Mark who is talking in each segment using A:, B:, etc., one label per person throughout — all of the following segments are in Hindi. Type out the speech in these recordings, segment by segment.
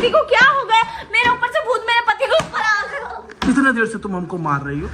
A: पति को क्या हो गया? मेरे ऊपर से भूत मेरे पति को ऊपर आ गया।
B: कितने देर से तुम हमको मार रही हो?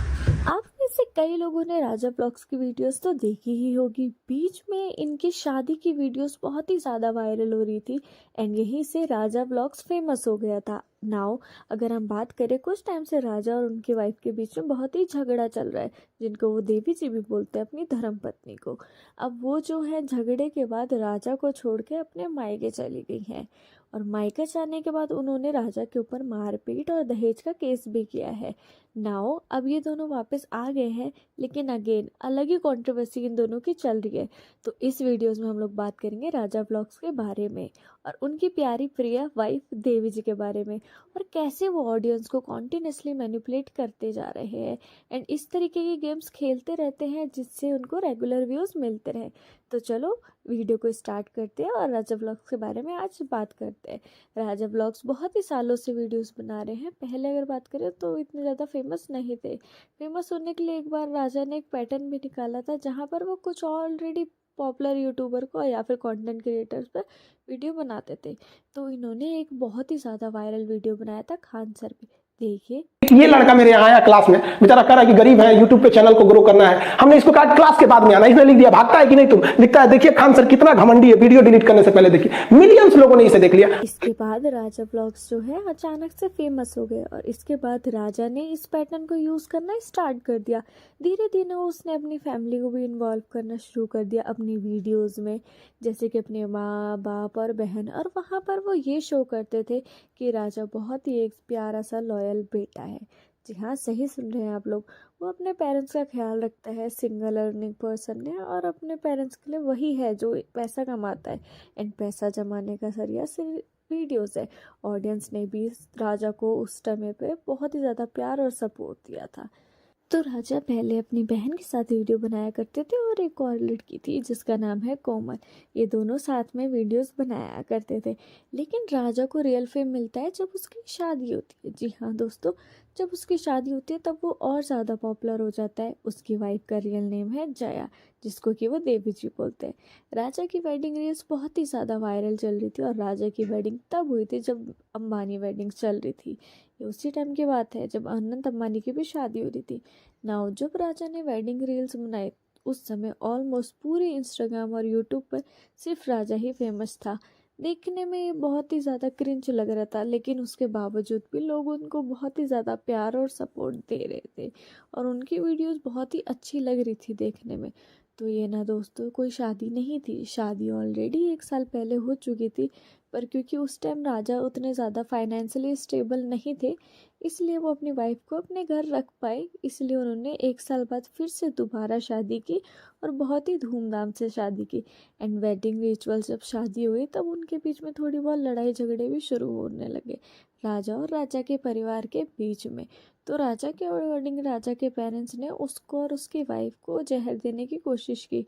C: आप में से कई लोगों ने राजा ब्लॉग्स की वीडियोस तो देखी ही होगी। बीच में इनकी शादी की वीडियोस बहुत ही ज़्यादा वायरल हो रही थी एंड यहीं से राजा ब्लॉग्स फेमस हो गया था। नाउ अगर हम बात करें, कुछ टाइम से राजा और उनकी वाइफ के बीच में बहुत ही झगड़ा चल रहा है, जिनको वो देवी जी भी बोलते हैं अपनी धर्म पत्नी को। अब वो जो है झगड़े के बाद राजा को छोड़ के अपने मायके चली गई हैं और मायके जाने के बाद उन्होंने राजा के ऊपर मारपीट और दहेज का केस भी किया है। नाउ अब ये दोनों वापस आ गए हैं, लेकिन अगेन अलग ही कंट्रोवर्सी इन दोनों की चल रही है। तो इस वीडियोस में हम लोग बात करेंगे राजा ब्लॉग्स के बारे में और उनकी प्यारी प्रिया वाइफ देवी जी के बारे में, और कैसे वो ऑडियंस को कॉन्टिन्यूसली मैनिपुलेट करते जा रहे हैं एंड इस तरीके की गेम्स खेलते रहते हैं जिससे उनको रेगुलर व्यूज़ मिलते रहे। तो चलो वीडियो को स्टार्ट करते हैं और राजा ब्लॉग्स के बारे में आज बात करते हैं। राजा ब्लॉग्स बहुत ही सालों से वीडियोस बना रहे हैं। पहले अगर बात करें तो इतने ज़्यादा फेमस नहीं थे। फेमस होने के लिए एक बार राजा ने एक पैटर्न भी निकाला था जहाँ पर वो कुछ ऑलरेडी पॉपुलर यूट्यूबर को या फिर कंटेंट क्रिएटर्स पर वीडियो बनाते थे। तो इन्होंने एक बहुत ही ज़्यादा वायरल वीडियो बनाया था खान सर पे, देखिए।
D: ये लड़का मेरे यहाँ आया क्लास में, बेचारा कह रहा है कि गरीब है, यूट्यूब पे चैनल को ग्रो करना है। हमने इसको कहा क्लास के बाद में आना, इसने लिख दिया भागता है कि नहीं तुम, लिखता है देखिए खान सर कितना घमंडी है, वीडियो डिलीट करने से पहले देखिए। मिलियंस लोगों ने इसे देख लिया।
C: इसके बाद राजा ब्लॉग्स जो है अचानक से फेमस हो गए और इसके बाद राजा ने इस पैटर्न को यूज़ करना स्टार्ट कर दिया। धीरे धीरे उसने अपनी फैमिली को भी इन्वॉल्व करना शुरू कर दिया अपनी वीडियोज़ में, जैसे कि अपने माँ बाप और बहन, और वहाँ पर वो ये शो करते थे कि राजा बहुत ही एक प्यारा सा लॉयल बेटा है। जी हाँ, सही सुन रहे हैं आप लोग। वो अपने पेरेंट्स का ख्याल रखता है, सिंगल अर्निंग पर्सन है और अपने पेरेंट्स के लिए वही है जो पैसा कमाता है एंड पैसा जमाने का जरिया सिर्फ वीडियोस है। ऑडियंस ने भी राजा को उस टाइम पे बहुत ही ज़्यादा प्यार और सपोर्ट दिया था। तो राजा पहले अपनी बहन के साथ वीडियो बनाया करते थे और एक और लड़की थी जिसका नाम है कोमल। ये दोनों साथ में वीडियोस बनाया करते थे। लेकिन राजा को रियल फेम मिलता है जब उसकी शादी होती है। जी हाँ दोस्तों, जब उसकी शादी होती है तब वो और ज़्यादा पॉपुलर हो जाता है। उसकी वाइफ का रियल नेम है जया, जिसको कि वो देवी जी बोलते हैं। राजा की वेडिंग रील्स बहुत ही ज़्यादा वायरल चल रही थी और राजा की वेडिंग तब हुई थी जब अंबानी वेडिंग चल रही थी। ये उसी टाइम की बात है जब अनंत अंबानी की भी शादी हो रही थी। नाउ जब राजा ने वेडिंग रील्स बनाए उस समय ऑलमोस्ट पूरे इंस्टाग्राम और यूट्यूब पर सिर्फ राजा ही फेमस था। देखने में ये बहुत ही ज़्यादा क्रिंज लग रहा था, लेकिन उसके बावजूद भी लोग उनको बहुत ही ज़्यादा प्यार और सपोर्ट दे रहे थे और उनकी वीडियोस बहुत ही अच्छी लग रही थी देखने में। तो ये ना दोस्तों कोई शादी नहीं थी, शादी ऑलरेडी 1 साल पहले हो चुकी थी, पर क्योंकि उस टाइम राजा उतने ज़्यादा फाइनेंशियली स्टेबल नहीं थे इसलिए वो अपनी वाइफ को अपने घर रख पाए, इसलिए उन्होंने 1 साल बाद फिर से दोबारा शादी की और बहुत ही धूमधाम से शादी की। एंड वेडिंग रिचुअल जब शादी हुई तब उनके बीच में थोड़ी बहुत लड़ाई झगड़े भी शुरू होने लगे राजा और राजा के परिवार के बीच में। तो राजा के अकॉर्डिंग राजा के पेरेंट्स ने उसको और उसकी वाइफ को जहर देने की कोशिश की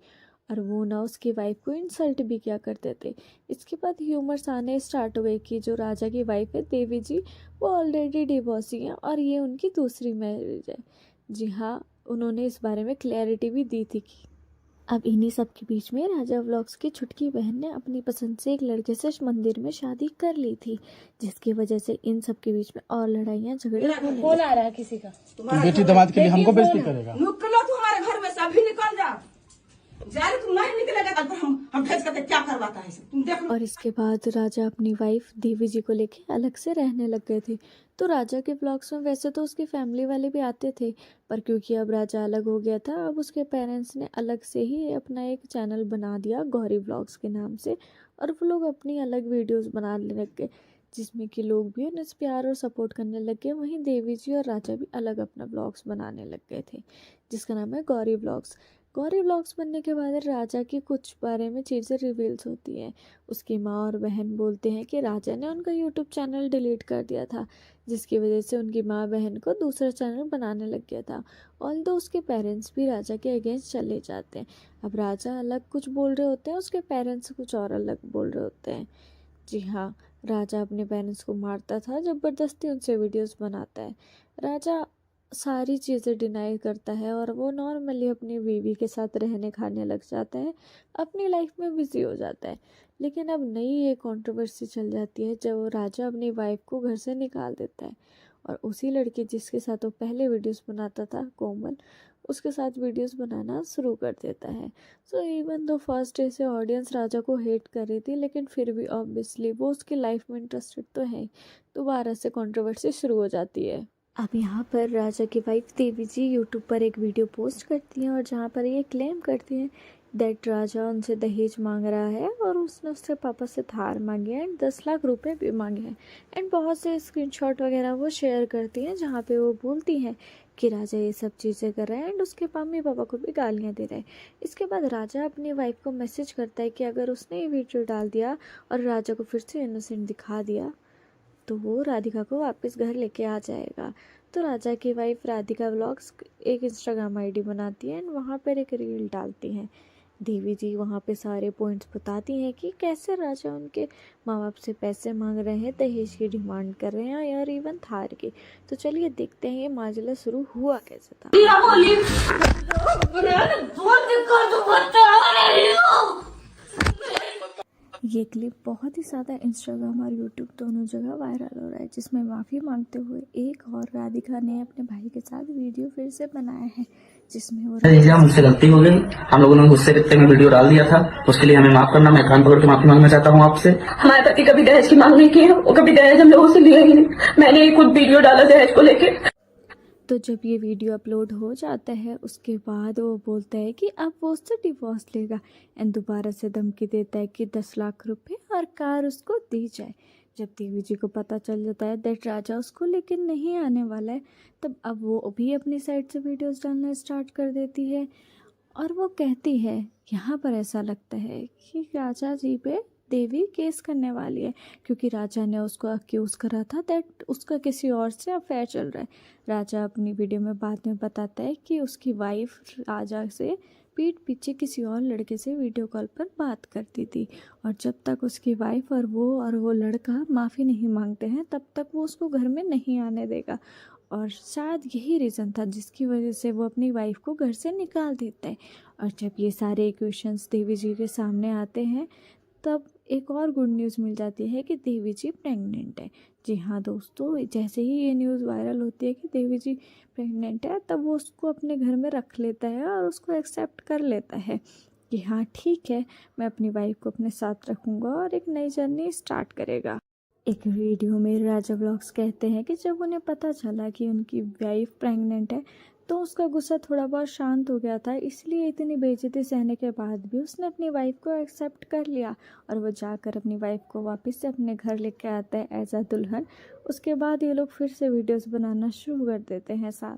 C: और वो ना उसकी वाइफ को इंसल्ट भी किया करते थे। इसके बाद ह्यूमर्स आने स्टार्ट हुए कि जो राजा की वाइफ है देवी जी, वो ऑलरेडी डिवोर्सी हैं और ये उनकी दूसरी मैरिज है। जी हाँ, उन्होंने इस बारे में क्लैरिटी भी दी थी कि अब इन्हीं सब के बीच में राजा व्लॉग्स की छुटकी बहन ने अपनी पसंद से एक लड़के से मंदिर में शादी कर ली थी, जिसकी वजह से इन सब के बीच में और लड़ाइयाँ झगड़े होने
A: कौन आ रहा है किसी का?
B: बेटी दामाद के लिए हमको बेइज्जती करेगा।
E: निकलो तुम्हारे घर में से, अभी निकल जाओ। जाए तुम नहीं निकलेगा तो हम भेज करते क्या करवाता है तुम देख लो।
C: और इसके बाद राजा अपनी वाइफ देवी जी को लेके अलग से रहने लग गए थे। तो राजा के ब्लॉग्स में वैसे तो उसकी फैमिली वाले भी आते थे, पर क्योंकि अब राजा अलग हो गया था, अब उसके पेरेंट्स ने अलग से ही अपना एक चैनल बना दिया गौरी ब्लॉग्स के नाम से, और वो लोग अपनी अलग वीडियोस बनाने लग गए जिसमें कि लोग भी उन्हें प्यार और सपोर्ट करने लग गए। वहीं देवी जी और राजा भी अलग अपना ब्लॉग्स बनाने लग गए थे जिसका नाम है गौरी ब्लॉग्स। गौरी ब्लॉग्स बनने के बाद राजा की कुछ बारे में चीज़ें रिवील्स होती हैं। उसकी माँ और बहन बोलते हैं कि राजा ने उनका यूट्यूब चैनल डिलीट कर दिया था, जिसकी वजह से उनकी माँ बहन को दूसरा चैनल बनाने लग गया था। ऑल्दो उसके पेरेंट्स भी राजा के अगेंस्ट चले जाते हैं। अब राजा अलग कुछ बोल रहे होते हैं, उसके पेरेंट्स कुछ और अलग बोल रहे होते हैं। जी हाँ, राजा अपने पेरेंट्स को मारता था, ज़बरदस्ती उनसे वीडियोस बनाता है। राजा सारी चीज़ें डिनाई करता है और वो नॉर्मली अपनी बीवी के साथ रहने खाने लग जाता है, अपनी लाइफ में बिजी हो जाता है। लेकिन अब नई एक कंट्रोवर्सी चल जाती है जब राजा अपनी वाइफ को घर से निकाल देता है और उसी लड़की जिसके साथ वो पहले वीडियोस बनाता था, कोमल, उसके साथ वीडियोस बनाना शुरू कर देता है। So even though first day से ऑडियंस राजा को हेट कर रही थी, लेकिन फिर भी ऑब्वियसली वो उसकी लाइफ में इंटरेस्टेड तो है। दोबारा से कंट्रोवर्सी शुरू हो जाती है। अब यहाँ पर राजा की वाइफ देवी जी यूट्यूब पर एक वीडियो पोस्ट करती हैं और जहाँ पर ये क्लेम करती हैं दैट राजा उनसे दहेज मांग रहा है और उसने उसके पापा से थार मांगी है एंड 10 लाख रुपए भी मांगे हैं। एंड बहुत से स्क्रीनशॉट वगैरह वो शेयर करती हैं जहाँ पे वो बोलती हैं कि राजा ये सब चीज़ें कर रहा है एंड उसके मम्मी पापा को भी गालियाँ दे रहा है। इसके बाद राजा अपनी वाइफ को मैसेज करता है कि अगर उसने ये वीडियो डाल दिया और राजा को फिर से इनोसेंट दिखा दिया तो वो राधिका को वापस घर लेके आ जाएगा। तो राजा की वाइफ राधिका व्लॉग्स एक इंस्टाग्राम आईडी बनाती है एंड वहाँ पर एक रील डालती हैं। देवी जी वहाँ पे सारे पॉइंट्स बताती हैं कि कैसे राजा उनके माँ बाप से पैसे मांग रहे हैं, दहेज की डिमांड कर रहे हैं और इवन थार की। तो चलिए देखते हैं ये माजला शुरू हुआ कैसे था।
A: क्या बोली? बहुत दिक्कत बता रही हूँ।
C: ये क्लिप बहुत ही ज़्यादा इंस्टाग्राम और यूट्यूब दोनों जगह वायरल हो रहा है, जिसमें माफ़ी मांगते हुए एक और राधिका ने अपने भाई के साथ वीडियो फिर से बनाया है, जिसमें वो
F: जी मुझसे गलती हो गई। हम लोगों ने गुस्से करते में वीडियो डाल दिया था, उसके लिए हमें माफ करना। मैं कान पकड़ के माफी मांगना चाहता हूँ आपसे।
E: हमारे पति कभी दहेज की मांग नहीं की है, वो कभी दहेज हम लोगों से लिया ही नहीं। मैंने ही खुद वीडियो डाला दहेज को लेके।
C: तो जब ये वीडियो अपलोड हो जाता है उसके बाद वो बोलता है कि अब वो उससे डिवोर्स लेगा एंड दोबारा से धमकी देता है कि 10 लाख रुपए और कार उसको दी जाए। जब देवी जी को पता चल जाता है दैट राजा उसको लेकिन नहीं आने वाला है, तब अब वो भी अपनी साइड से वीडियोस डालना स्टार्ट कर देती है और वो कहती है, यहाँ पर ऐसा लगता है कि राजा जी पे देवी केस करने वाली है, क्योंकि राजा ने उसको अक्यूज़ करा था दैट उसका किसी और से अफेयर चल रहा है। राजा अपनी वीडियो में बाद में बताता है कि उसकी वाइफ राजा से पीठ पीछे किसी और लड़के से वीडियो कॉल पर बात करती थी और जब तक उसकी वाइफ और वो लड़का माफ़ी नहीं मांगते हैं तब तक वो उसको घर में नहीं आने देगा। और शायद यही रीज़न था जिसकी वजह से वो अपनी वाइफ को घर से निकाल देता है। और जब ये सारे क्वेश्चंस देवी जी के सामने आते हैं तब एक और गुड न्यूज़ मिल जाती है कि देवी जी प्रेग्नेंट है। जी हाँ दोस्तों, जैसे ही ये न्यूज़ वायरल होती है कि देवी जी प्रेग्नेंट है तब वो उसको अपने घर में रख लेता है और उसको एक्सेप्ट कर लेता है कि हाँ ठीक है, मैं अपनी वाइफ को अपने साथ रखूँगा और एक नई जर्नी स्टार्ट करेगा। एक वीडियो में राजा व्लॉग्स कहते हैं कि जब उन्हें पता चला कि उनकी वाइफ प्रेग्नेंट है तो उसका गुस्सा थोड़ा बहुत शांत हो गया था, इसलिए इतनी बेइज्जती सहने के बाद भी उसने अपनी वाइफ को एक्सेप्ट कर लिया और वो जाकर अपनी वाइफ को वापस से अपने घर लेके आता है एज अ दुल्हन। उसके बाद ये लोग फिर से वीडियोस बनाना शुरू कर देते हैं साथ,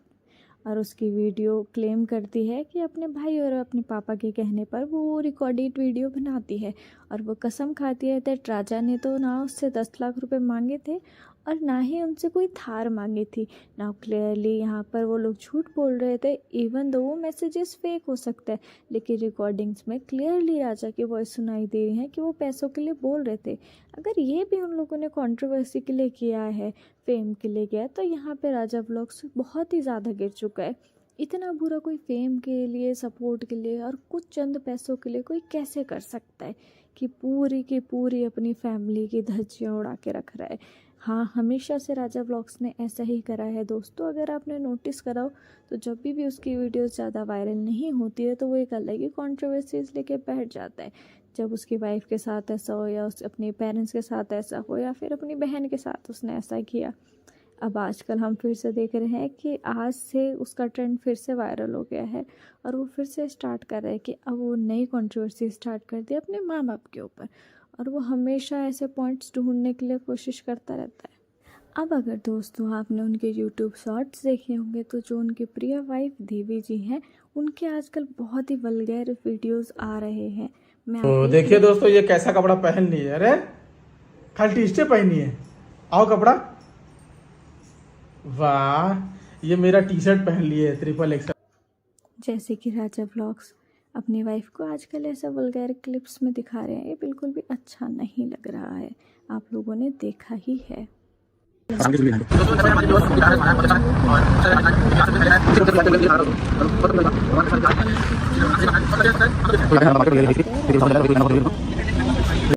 C: और उसकी वीडियो क्लेम करती है कि अपने भाई और अपने पापा के कहने पर वो रिकॉर्डेड वीडियो बनाती है और वो कसम खाती है दैट राजा ने तो ना उससे 10 लाख रुपए मांगे थे और ना ही उनसे कोई थार मांगी थी। ना क्लियरली यहाँ पर वो लोग झूठ बोल रहे थे, इवन दो वो मैसेजेस फेक हो सकता है, लेकिन रिकॉर्डिंग्स में क्लियरली राजा की वॉइस सुनाई दे रही है कि वो पैसों के लिए बोल रहे थे। अगर ये भी उन लोगों ने कंट्रोवर्सी के लिए किया है, फेम के लिए किया है, तो यहाँ पे राजा व्लॉग्स बहुत ही ज़्यादा गिर चुका है। इतना बुरा कोई फेम के लिए, सपोर्ट के लिए और कुछ चंद पैसों के लिए कोई कैसे कर सकता है कि पूरी की पूरी अपनी फैमिली की धज्जियाँ उड़ा के रख रहा है। हाँ, हमेशा से राजा व्लॉग्स ने ऐसा ही करा है दोस्तों। अगर आपने नोटिस करा हो तो जब भी उसकी वीडियोस ज़्यादा वायरल नहीं होती है तो वो एक अलग ही कॉन्ट्रोवर्सीज लेके बैठ जाता है। जब उसकी वाइफ के साथ ऐसा हो या उस अपने पेरेंट्स के साथ ऐसा हो या फिर अपनी बहन के साथ उसने ऐसा किया। अब आजकल हम फिर से देख रहे हैं कि आज से उसका ट्रेंड फिर से वायरल हो गया है और वो फिर से स्टार्ट कर रहा है कि अब वो नई कंट्रोवर्सी स्टार्ट कर दी अपने माँ बाप के ऊपर, और वो हमेशा ऐसे पॉइंट्स ढूंढने के लिए कोशिश करता रहता है। अब अगर दोस्तों आपने उनके यूट्यूब शॉर्ट्स देखे होंगे तो जो उनकी प्रिय वाइफ देवी जी हैं उनके आजकल बहुत ही वल्गैर वीडियोस आ रहे हैं।
B: तो देखिए दोस्तों, ये कैसा कपड़ा पहन ली है। अरे खाली टी शर्ट पहनी है, आओ कपड़ा। वाह, ये मेरा टी शर्ट पहन लिए XXL।
C: जैसे कि राजा व्लॉग्स अपनी वाइफ को आजकल ऐसा वल्गैर क्लिप्स में दिखा रहे हैं, ये बिल्कुल भी अच्छा नहीं लग रहा है, आप लोगों ने देखा ही है।
B: है